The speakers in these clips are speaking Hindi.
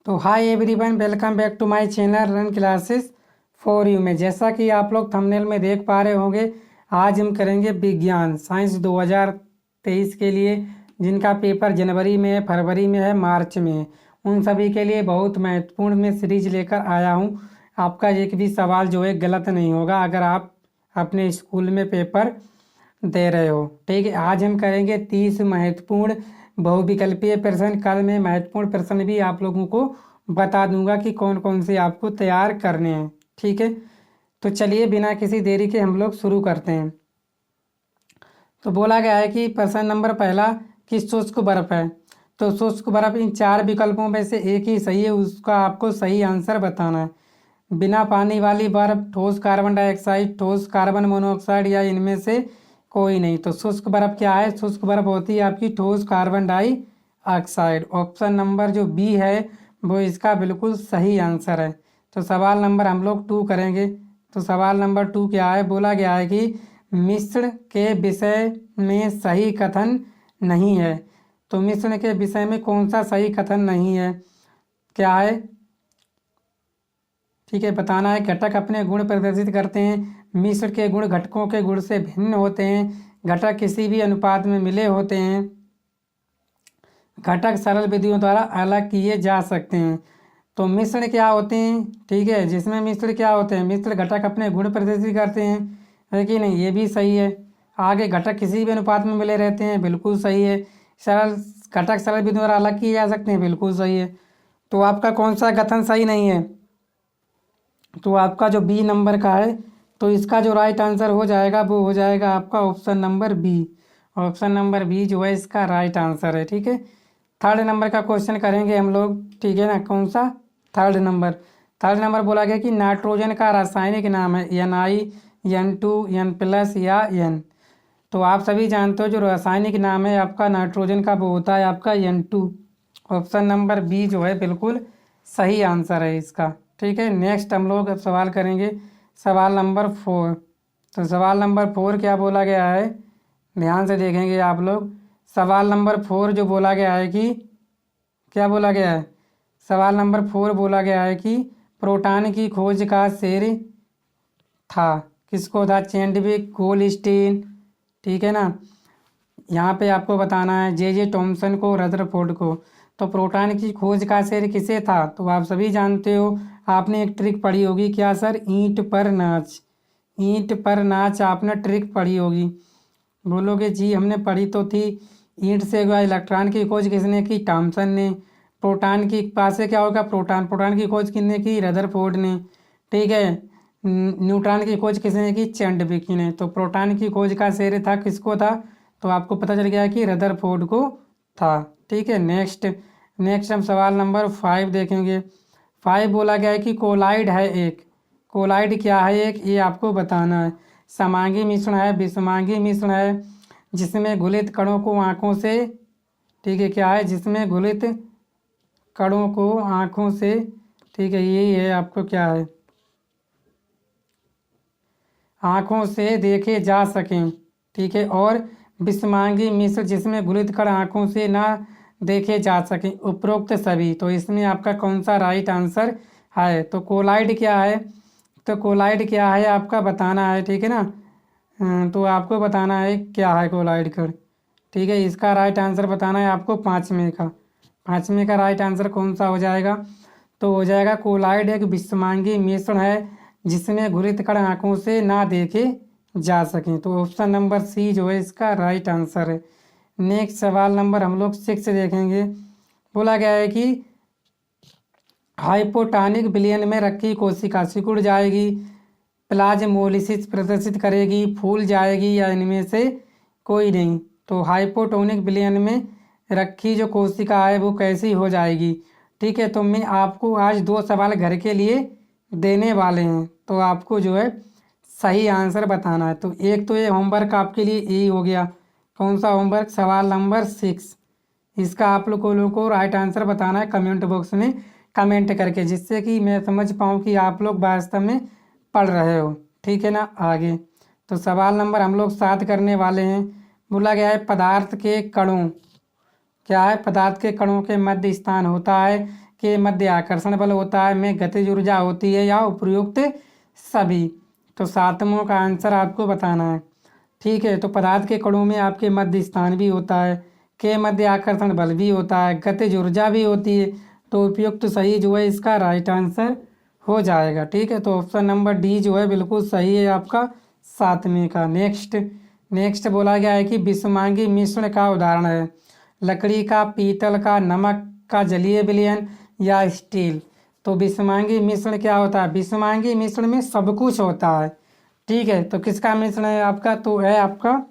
तो hi everyone, welcome back to my channel run classes for you में। जैसा कि आप लोग थंबनेल में देख पा रहे होंगे, आज हम करेंगे विज्ञान साइंस 2023 के लिए, जिनका पेपर जनवरी में है, फरवरी में है, मार्च में है। उन सभी के लिए बहुत महत्वपूर्ण मैं सीरीज लेकर आया हूँ। आपका एक भी सवाल जो है गलत नहीं होगा अगर आप अपने स्कूल में पेपर दे रहे हो। ठीक है, आज हम करेंगे 30 महत्वपूर्ण बहुविकल्पीय प्रश्न। कल मैं महत्वपूर्ण प्रश्न भी आप लोगों को बता दूंगा कि कौन कौन से आपको तैयार करने हैं। ठीक है, तो चलिए बिना किसी देरी के हम लोग शुरू करते हैं। तो बोला गया है कि प्रश्न नंबर पहला कि शुष्क बर्फ है। तो शुष्क बर्फ इन चार विकल्पों में से एक ही सही है, उसका आपको सही आंसर बताना है। बिना पानी वाली बर्फ, ठोस कार्बन डाइऑक्साइड, ठोस कार्बन मोनोऑक्साइड, या इनमें से कोई नहीं। तो शुष्क बर्फ क्या है? शुष्क बर्फ होती है आपकी ठोस कार्बन डाइऑक्साइड। ऑप्शन नंबर जो बी है वो इसका बिल्कुल सही आंसर है। तो सवाल नंबर हम लोग 2 करेंगे। तो सवाल नंबर 2 क्या है? बोला गया है कि मिश्रण के विषय में सही कथन नहीं है। तो मिश्रण के विषय में कौन सा सही कथन नहीं है, क्या है? ठीक है, बताना है। घटक अपने गुण प्रदर्शित करते हैं। मिश्र के गुण घटकों के गुण से भिन्न होते हैं। घटक किसी भी अनुपात में मिले होते हैं। घटक सरल विधियों द्वारा अलग किए जा सकते हैं। तो मिश्रण क्या होते हैं? ठीक है, जिसमें मिश्रण क्या होते हैं? मिश्र घटक अपने गुण प्रदर्शित करते हैं, है कि नहीं? ये भी सही है। आगे घटक किसी भी अनुपात में मिले रहते हैं, बिल्कुल सही है। सरल घटक सरल विधियों द्वारा अलग किए जा सकते हैं, बिल्कुल सही है। तो आपका कौन सा कथन सही नहीं है? तो आपका जो बी नंबर का है, तो इसका जो राइट आंसर हो जाएगा वो हो जाएगा आपका option number B. Option number B जो है इसका राइट आंसर है। ठीक है, थर्ड नंबर का क्वेश्चन करेंगे हम लोग। ठीक है ना, कौन सा? थर्ड नंबर बोला गया कि नाइट्रोजन का रासायनिक नाम है Ni, N2, N+ या N। तो आप सभी जानते हो जो रासायनिक नाम है आपका नाइट्रोजन का वो होता है आपका N2। ऑप्शन नंबर बी जो है बिल्कुल सही आंसर है इसका। ठीक है, नेक्स्ट हम लोग अब सवाल करेंगे, सवाल नंबर 4। तो सवाल नंबर 4 क्या बोला गया है, ध्यान से देखेंगे आप लोग। सवाल नंबर 4 जो बोला गया है कि क्या बोला गया है? सवाल नंबर 4 बोला गया है कि प्रोटॉन की खोज का श्रेय था, किसको था? चैडविक, गोल्डस्टीन, ठीक है ना, यहाँ पे आपको बताना है जे टॉमसन को, रदरफोर्ड को। तो प्रोटॉन की खोज का श्रेय किसे था? तो आप सभी जानते हो, आपने एक ट्रिक पढ़ी होगी, क्या सर? ईंट पर नाच। ईंट पर नाच आपने ट्रिक पढ़ी होगी। बोलोगे जी हमने पढ़ी तो थी। ईंट से इलेक्ट्रॉन की खोज किसने की? थॉमसन ने। प्रोटॉन की पास से क्या होगा? प्रोटॉन। प्रोटॉन की खोज किसने की? रदरफोर्ड ने। ठीक है, न्यूट्रॉन की खोज किसने की? चैडविक ने। तो प्रोटॉन की खोज का श्रेय था किसको था? तो आपको पता चल गया कि रदरफोर्ड को था। ठीक है, नेक्स्ट हम सवाल नंबर 5 देखेंगे। 5 बोला गया है कि कोलाइड है एक। कोलाइड क्या है एक, ये आपको बताना है। समांगी मिश्रण है, विषमांगी मिश्रण है, जिसमें घुलित कणों को आँखों से, ठीक है, क्या है? जिसमें घुलित कणों को आँखों से, ठीक है, यही है आपको क्या है, आँखों से देखे जा सकें। ठीक है, और विषमांगी मिश्र जिसमें घुलित कण आँखों से ना देखे जा सकें, उपरोक्त सभी। तो इसमें आपका कौन सा राइट आंसर है? तो कोलाइड क्या है? तो कोलाइड क्या है आपका बताना है। ठीक है ना, तो आपको बताना है क्या है कोलाइड कण। ठीक है, इसका राइट आंसर बताना है आपको 5वें का। 5वें का राइट आंसर कौन सा हो जाएगा? तो हो जाएगा कोलाइड एक विषमांगी मिश्रण है जिसमें घुलित कण आँखों से ना देखे जा सकें। तो ऑप्शन नंबर सी जो है इसका राइट आंसर है। नेक्स्ट सवाल नंबर हम लोग 6 देखेंगे। बोला गया है कि हाइपोटोनिक विलयन में रखी कोशिका सिकुड़ जाएगी, प्लाज्मोलिसिस प्रदर्शित करेगी, फूल जाएगी, या इनमें से कोई नहीं। तो हाइपोटोनिक विलयन में रखी जो कोशिका है वो कैसी हो जाएगी? ठीक है, तो मैं आपको आज 2 सवाल घर के लिए देने वाले हैं, तो आपको जो है सही आंसर बताना है। तो एक तो ये होमवर्क आपके लिए यही हो गया। कौन सा होमवर्क? सवाल नंबर 6। इसका आप लोगों को राइट आंसर बताना है कमेंट बॉक्स में कमेंट करके, जिससे कि मैं समझ पाऊँ कि आप लोग वास्तव में पढ़ रहे हो। ठीक है ना, आगे तो सवाल नंबर हम लोग 7 करने वाले हैं। बोला गया है पदार्थ के कणों, क्या है? पदार्थ के कणों के मध्य स्थान होता है के मध्य आकर्षण बल होता है, में गतिज ऊर्जा होती है, या उपयुक्त सभी। तो सातवां का आंसर आपको बताना है। ठीक है, तो पदार्थ के कणों में आपके मध्य स्थान भी होता है, के मध्य आकर्षण बल भी होता है, गतिज ऊर्जा भी होती है। तो उपयुक्त सही जो है इसका राइट आंसर हो जाएगा। ठीक है, तो ऑप्शन नंबर डी जो है बिल्कुल सही है आपका सातवें का। नेक्स्ट बोला गया है कि विषमांगी मिश्रण का उदाहरण है, लकड़ी का, पीतल का, नमक का, जलीय विलयन या स्टील। तो विषमांगी मिश्रण क्या होता है? विषमांगी मिश्रण में सब कुछ होता है। ठीक है, तो किसका मिश्रण है आपका? तो है आपका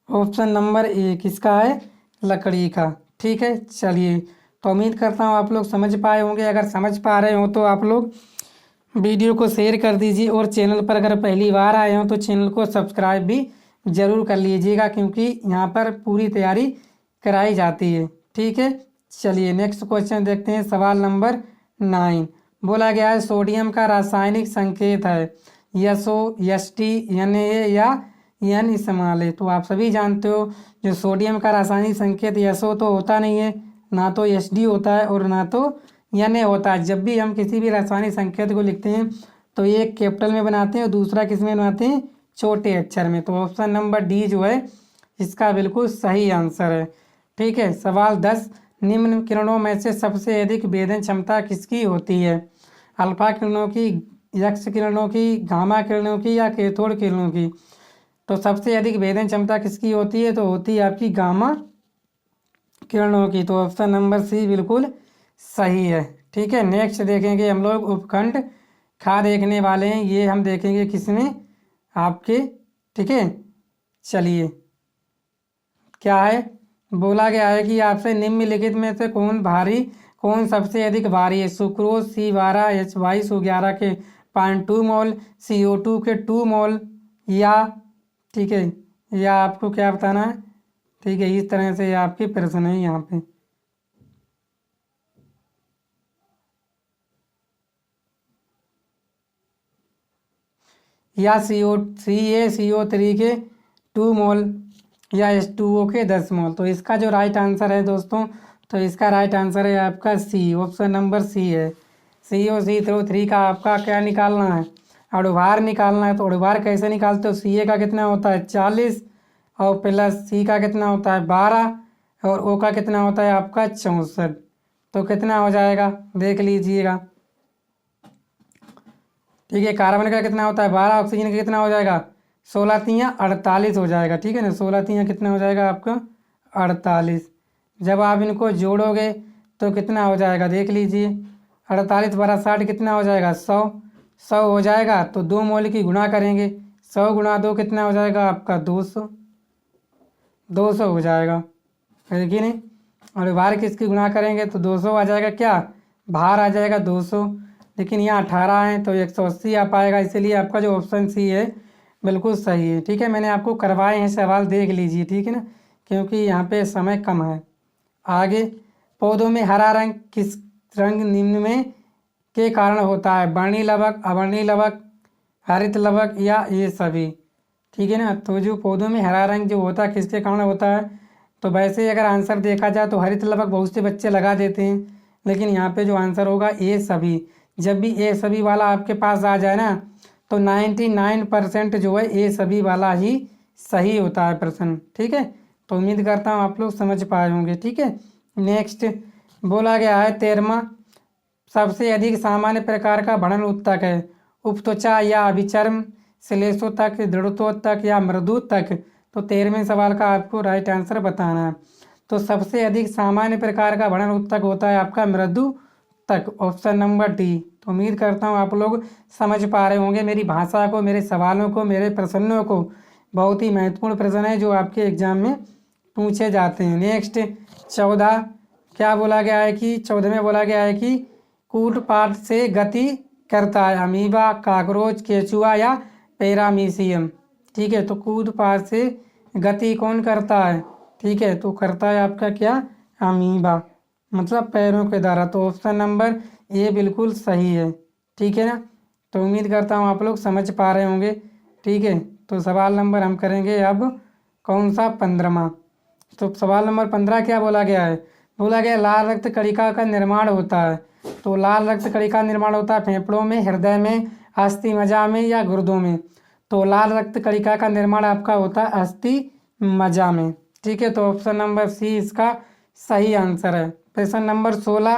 ऑप्शन नंबर ए, किसका है? लकड़ी का। ठीक है, चलिए, तो उम्मीद करता हूँ आप लोग समझ पाए होंगे। अगर समझ पा रहे हो तो आप लोग वीडियो को शेयर कर दीजिए, और चैनल पर अगर पहली बार आए हो तो चैनल को सब्सक्राइब भी ज़रूर कर लीजिएगा, क्योंकि यहाँ पर पूरी तैयारी कराई जाती है। ठीक है, चलिए नेक्स्ट क्वेश्चन देखते हैं। सवाल नंबर 9 बोला गया है, सोडियम का रासायनिक संकेत है SO, ST, Na या N इस्तेमाल। तो आप सभी जानते हो जो सोडियम का रासायनिक संकेत SO तो होता नहीं है, ना तो SD होता है, और ना तो Na होता है। जब भी हम किसी भी रासायनिक संकेत को लिखते हैं तो एक कैपिटल में बनाते हैं और दूसरा किस में बनाते हैं? छोटे अक्षर में। तो ऑप्शन नंबर डी जो है इसका बिल्कुल सही आंसर है। ठीक है, सवाल 10, निम्न किरणों में से सबसे अधिक वेदन क्षमता किसकी होती है? अल्फा किरणों की, एक्स किरणों की, गामा किरणों की, या कैथोड किरणों की। तो सबसे अधिक वेदन क्षमता किसकी होती है? तो होती है आपकी गामा किरणों की। तो ऑप्शन नंबर सी बिल्कुल सही है। ठीक है, नेक्स्ट देखेंगे हम लोग उपखंड खा देखने वाले हैं, ये हम देखेंगे किसमें? आपके। ठीक है, चलिए, क्या है? बोला गया है कि आपसे निम्नलिखित में से कौन सबसे अधिक भारी है? सुक्रोज C12 H22 11 के 0.2 मोल, CO2 के 2 मोल, या ठीक है, या आपको क्या बताना है? ठीक है, इस तरह से आपके प्रश्न है यहाँ पे। या CaCO3 के 2 मोल, या H2O के 10 मोल। तो इसका जो राइट आंसर है दोस्तों, तो इसका राइट आंसर है आपका सी, ऑप्शन नंबर सी है। CO3 का आपका क्या निकालना है? अणुभार निकालना है। तो अणुभार कैसे निकालते हो? Ca का कितना होता है? 40, और प्लस C का कितना होता है? 12, और O का कितना होता है आपका? 64। तो कितना हो जाएगा देख लीजिएगा। ठीक है, कार्बन का कितना होता है? 12, ऑक्सीजन का कितना हो जाएगा? 16 तियाँ 48 हो जाएगा। ठीक है ना, 16 तियाँ कितना हो जाएगा आपका? 48। जब आप इनको जोड़ोगे तो कितना हो जाएगा देख लीजिए। 48 12 60 कितना हो जाएगा? 100 हो जाएगा। तो 2 मोल की गुणा करेंगे, 100 गुणा 2 कितना हो जाएगा आपका? 200 हो जाएगा, है कि नहीं? और भार किसकी गुणा करेंगे तो 200 आ जाएगा। क्या भार आ जाएगा? 200। लेकिन यहाँ 18 है तो 180 आ पाएगा, इसीलिए आपका जो ऑप्शन सी है बिल्कुल सही है। ठीक है, मैंने आपको करवाए हैं सवाल, देख लीजिए। ठीक है ना, क्योंकि यहाँ पे समय कम है। आगे, पौधों में हरा रंग किस रंग निम्न में के कारण होता है? वर्णी लवक, अवर्णी लवक, हरित लवक, या ये सभी। ठीक है ना, तो जो पौधों में हरा रंग जो होता है किसके कारण होता है? तो वैसे अगर आंसर देखा जाए तो हरित लवक बहुत से बच्चे लगा देते हैं, लेकिन यहाँ पे जो आंसर होगा ए सभी। जब भी ए सभी वाला आपके पास आ जाए ना तो 99% जो है ए सभी वाला ही सही होता है प्रश्न। ठीक है, तो उम्मीद करता हूँ आप लोग समझ पाए होंगे। ठीक है, नेक्स्ट बोला गया है 13वां, सबसे अधिक सामान्य प्रकार का बढ़न उत्तक है? उपत्वचा, या अभिचर्म, श्लेषोत्तक, दृढ़तोत्तक, या मृदुत्तक। तो 13वें सवाल का आपको राइट आंसर बताना है। तो सबसे अधिक सामान्य प्रकार का बढ़न उत्तक होता है आपका मृदु तक, ऑप्शन नंबर डी। तो उम्मीद करता हूँ आप लोग समझ पा रहे होंगे मेरी भाषा को, मेरे सवालों को, मेरे प्रश्नों को। बहुत ही महत्वपूर्ण प्रश्न है जो आपके एग्जाम में पूछे जाते हैं। नेक्स्ट 14 क्या बोला गया है कि 14 में बोला गया है कि कूटपाट से गति करता है? अमीबा, काकरोच, केचुआ, या पैरामीशियम। ठीक है, तो कूटपाट से गति कौन करता है? ठीक है, तो करता है आपका क्या? अमीबा, मतलब पैरों के द्वारा। तो ऑप्शन नंबर ए बिल्कुल सही है। ठीक है ना, तो उम्मीद करता हूँ आप लोग समझ पा रहे होंगे। ठीक है, तो सवाल नंबर हम करेंगे अब कौन सा? 15वां। तो सवाल नंबर 15 क्या बोला गया है? बोला गया लाल रक्त कणिका का निर्माण होता है। तो लाल रक्त कणिका निर्माण होता है फेफड़ों में, हृदय में, अस्थि मज्जा में या गुर्दों में। तो लाल रक्त कणिका का निर्माण आपका होता है अस्थि मज्जा में। ठीक है, तो ऑप्शन नंबर सी इसका सही आंसर है। प्रश्न नंबर 16,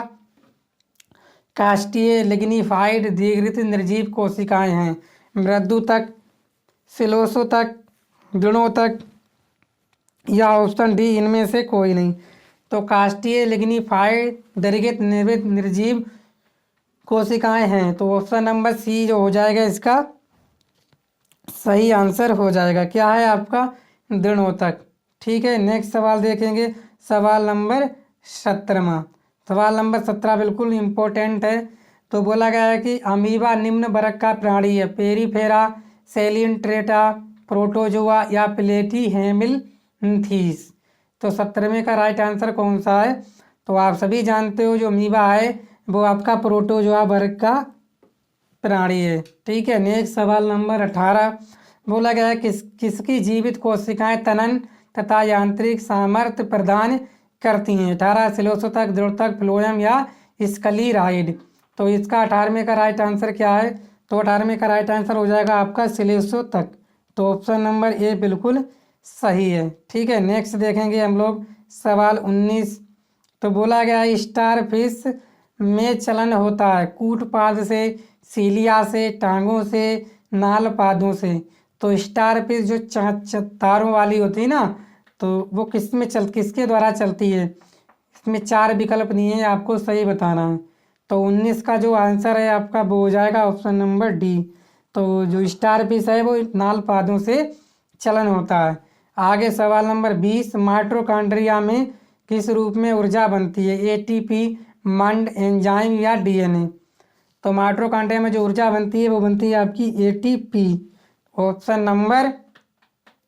काष्ठीय लिग्निफाइड द्विघृत निर्जीव कोशिकाएं हैं। मृदुतक, सिलोसोतक, गुणोतक या ऑप्शन डी इनमें से कोई नहीं। तो काष्ठीय लिग्निफाइड द्विघृत निर्जीव कोशिकाएं हैं। तो ऑप्शन नंबर सी जो हो जाएगा इसका सही आंसर हो जाएगा। क्या है आपका? दृढ़ोतक। ठीक है, नेक्स्ट सवाल देखेंगे, सवाल नंबर 17। सवाल नंबर 17 बिल्कुल इम्पोर्टेंट है। तो बोला गया है कि अमीबा निम्न वर्ग का प्राणी है। पेरीफेरा, सेलियंट्रेटा, प्रोटोजोआ या प्लेटी हेमिल्थीस। तो 17वें का राइट आंसर कौन सा है? तो आप सभी जानते हो जो अमीबा है वो आपका प्रोटोजोआ वर्ग का प्राणी है। ठीक है, नेक्स्ट सवाल नंबर 18 बोला गया है किसकी जीवित कोशिकाएं तनन तथा यांत्रिक सामर्थ्य प्रदान करती हैं। 18 सिलोसोतक, दृढ़ोतक, फ्लोएम या स्कलीराइड। तो इसका 18वें का राइट आंसर क्या है? तो 18वें का राइट आंसर हो जाएगा आपका सिलोसोतक। तो ऑप्शन नंबर ए बिल्कुल सही है। ठीक है, नेक्स्ट देखेंगे हम लोग सवाल 19। तो बोला गया है स्टार फिश में चलन होता है कूटपाद से, सीलिया से, टांगों से, नाल पादों से। तो स्टार फिश जो तारों वाली होती है ना, तो वो किसके द्वारा चलती है? इसमें 4 विकल्प दिए हैं, आपको सही बताना है। तो 19 का जो आंसर है आपका वो हो जाएगा ऑप्शन नंबर डी। तो जो स्टार फिश है वो नाल पादों से चलन होता है। आगे सवाल नंबर 20, माइटोकॉन्ड्रिया में किस रूप में ऊर्जा बनती है? एटीपी, मंड, एंजाइम या डीएनए। तो माइटोकॉन्ड्रिया में जो ऊर्जा बनती है वो बनती है आपकी एटीपी। ऑप्शन नंबर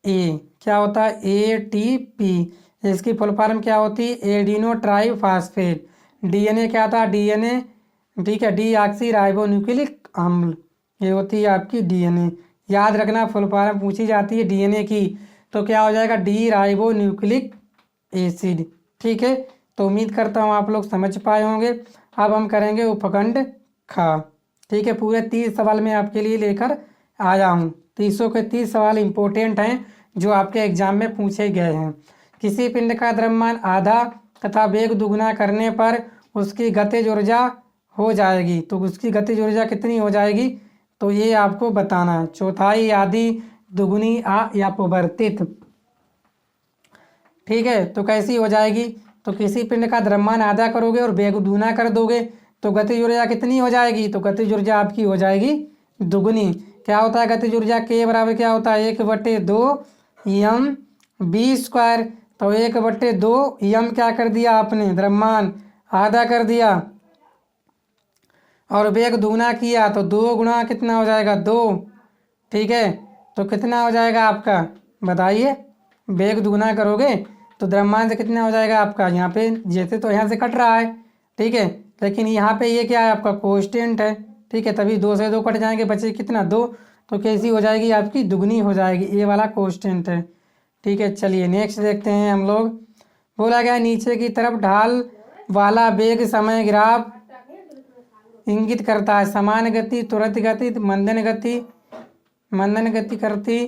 ए क्या होता है? एटीपी। इसकी फुल फॉर्म क्या होती है? Adeno triphosphate. डीएनए क्या था? डीएनए, ठीक है, डी ऑक्सी राइबो न्यूक्लिक अम्ल, ये होती है आपकी डीएनए। याद रखना फुल फॉर्म पूछी जाती है डीएनए की तो क्या हो जाएगा? D ribo nucleic acid. ठीक है, तो उम्मीद करता हूँ आप लोग समझ पाए होंगे। अब हम करेंगे उपखंड खा। ठीक है, पूरे 30 सवाल मैं आपके लिए लेकर आया हूँ। 30 के 30 सवाल इंपॉर्टेंट हैं जो आपके एग्जाम में पूछे गए हैं। किसी पिंड का द्रव्यमान आधा तथा वेग दुगुना करने पर उसकी गतिज ऊर्जा हो जाएगी। तो उसकी गतिज ऊर्जा कितनी हो जाएगी? तो ये आपको बताना है। चौथाई, आधी, दुगुनी या अपवर्तित। ठीक है, तो कैसी हो जाएगी? तो किसी पिंड का द्रव्यमान आधा करोगे और वेग दुगुना कर दोगे तो गतिज ऊर्जा कितनी हो जाएगी? तो गतिज ऊर्जा आपकी हो जाएगी दुगुनी। क्या होता है गतिज ऊर्जा? के बराबर क्या होता है? 1/2 यम बी स्क्वायर। तो 1/2 यम क्या कर दिया आपने? द्रव्यमान आधा कर दिया और वेग दुगुना किया तो 2 गुणा कितना हो जाएगा? 2। ठीक है, तो कितना हो जाएगा आपका? बताइए। वेग दुगुना करोगे तो द्रव्यमान से कितना हो जाएगा आपका? यहाँ पे जैसे तो यहाँ से कट रहा है, ठीक है, लेकिन यहाँ पे ये क्या है आपका? कांस्टेंट है। ठीक है, तभी 2 से 2 कट जाएंगे, बचे कितना? 2। तो कैसी हो जाएगी आपकी? दुगनी हो जाएगी। ये वाला कांस्टेंट है। ठीक है, चलिए नेक्स्ट देखते हैं हम लोग। बोला गया नीचे की तरफ ढाल वाला वेग समय ग्राफ इंगित करता है समान गति, तुरंत गति, मंदन गति करती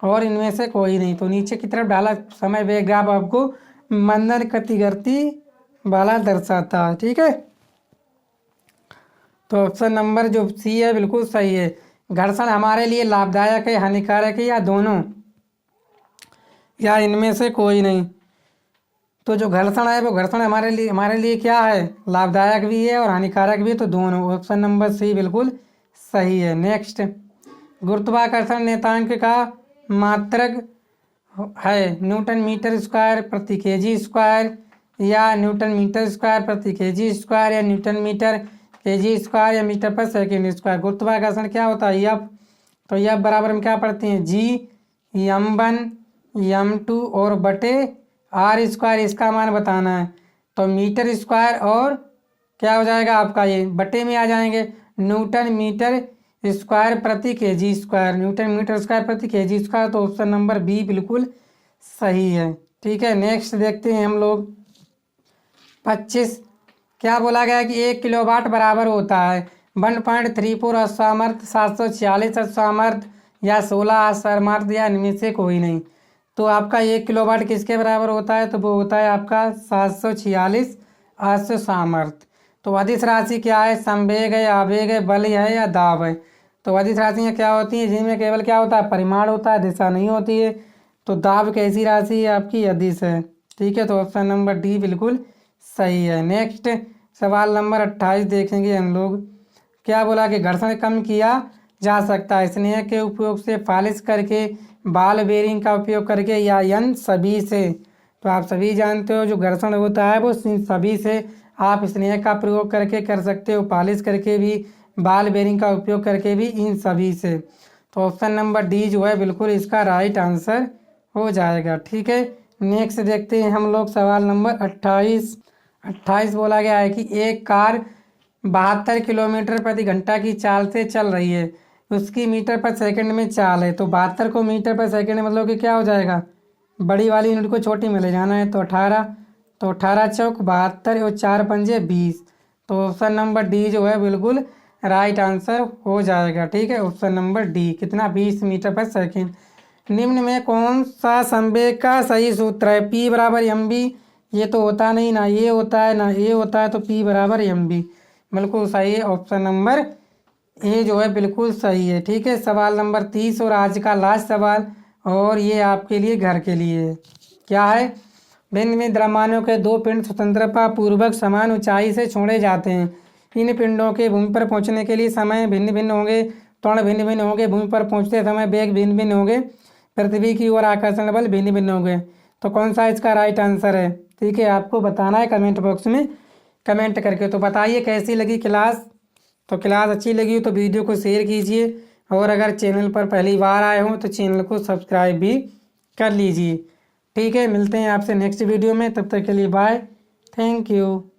और इनमें से कोई नहीं। तो नीचे की तरफ ढाला समय वेग ग्राफ आपको मंदन गति करती वाला दर्शाता है। ठीक है, तो ऑप्शन नंबर जो सी है बिल्कुल सही है। घर्षण हमारे लिए लाभदायक है, हानिकारक है या दोनों, या इनमें से कोई नहीं। तो जो घर्षण है वो घर्षण हमारे लिए क्या है? लाभदायक भी है और हानिकारक भी है। तो दोनों। ऑप्शन नंबर सी बिल्कुल सही है। नेक्स्ट, गुरुत्वाकर्षण नियतांक का मात्रक है न्यूटन मीटर स्क्वायर प्रति केजी स्क्वायर या न्यूटन मीटर स्क्वायर प्रति केजी स्क्वायर या न्यूटन मीटर केजी स्क्वायर या मीटर पर सेकेंड स्क्वायर। गुरुत्वाकर्षण क्या होता है? एफ। तो एफ बराबर हम क्या पढ़ते हैं? जी m1 m2 और बटे आर स्क्वायर। इसका मान बताना है। तो मीटर स्क्वायर और क्या हो जाएगा आपका? ये बटे में आ जाएंगे न्यूटन मीटर स्क्वायर प्रति kg square, newton metre square प्रति केजी स्क्वायर। तो ऑप्शन नंबर बी बिल्कुल सही है। ठीक है, नेक्स्ट देखते हैं हम लोग 25। क्या बोला गया कि 1 किलोवाट बराबर होता है 1.34 अश्वसामर्थ, 746 अश्वसामर्थ या 16 अश्वसामर्थ या इनमें से कोई नहीं। तो आपका 1 किलोवाट किसके बराबर होता है? तो वो होता है आपका 746 अश्वसामर्थ। तो अदिश राशि क्या है? संवेग है, आवेग है, बल है या दाब है। तो अदिश राशियाँ क्या होती हैं? जिनमें केवल क्या होता है? परिमाण होता है, दिशा नहीं होती है। तो दाब कैसी राशि है? आपकी अदिश है। ठीक है, तो ऑप्शन नंबर डी बिल्कुल सही है। नेक्स्ट सवाल नंबर 28 देखेंगे हम लोग। क्या बोला कि घर्षण कम किया जा सकता है स्नेह के उपयोग से, फालिश करके, बाल बेरिंग का उपयोग करके या इन सभी से। तो आप सभी जानते हो जो घर्षण होता है वो सभी से आप स्नेह का प्रयोग करके कर सकते हो, पालिश करके भी, बाल बेरिंग का उपयोग करके भी, इन सभी से। तो ऑप्शन नंबर डी जो है बिल्कुल इसका राइट आंसर हो जाएगा। ठीक है, नेक्स्ट देखते हैं हम लोग सवाल नंबर 28 बोला गया है कि एक कार 72 किलोमीटर प्रति घंटा की चाल से चल रही है, उसकी मीटर पर सेकंड में चाल है। तो 72 को मीटर पर सेकंड मतलब कि क्या हो जाएगा? बड़ी वाली यूनिट को छोटी में ले जाना है। तो 18, तो 18 चौक 72 और 4 पंजे 20। तो ऑप्शन नंबर डी जो है बिल्कुल राइट आंसर हो जाएगा। ठीक है, ऑप्शन नंबर डी कितना? 20 मीटर पर सेकंड। निम्न में कौन सा संवेग का सही सूत्र है? P बराबर mv, ये तो होता नहीं, ना ये होता है ना ये होता है, तो P बराबर mv बिल्कुल सही है। ऑप्शन नंबर ए जो है बिल्कुल सही है। ठीक है, सवाल नंबर 30 और आज का लास्ट सवाल, और ये आपके लिए घर के लिए है। क्या है? भिन्न भिन्न द्रव्यमानों के दो पिंड स्वतंत्रता पूर्वक समान ऊंचाई से छोड़े जाते हैं। इन पिंडों के भूमि पर पहुंचने के लिए समय भिन्न भिन्न होंगे, त्वरण भिन्न भिन्न होंगे, भूमि पर पहुंचते समय वेग भिन्न भिन्न होंगे, पृथ्वी की ओर आकर्षण बल भिन्न भिन्न होंगे। तो कौन सा इसका राइट आंसर है? ठीक है, आपको बताना है कमेंट बॉक्स में कमेंट करके। तो बताइए कैसी लगी क्लास। तो क्लास अच्छी लगी हो तो वीडियो को शेयर कीजिए, और अगर चैनल पर पहली बार आए हों तो चैनल को सब्सक्राइब भी कर लीजिए। ठीक है, मिलते हैं आपसे नेक्स्ट वीडियो में, तब तक के लिए बाय, थैंक यू।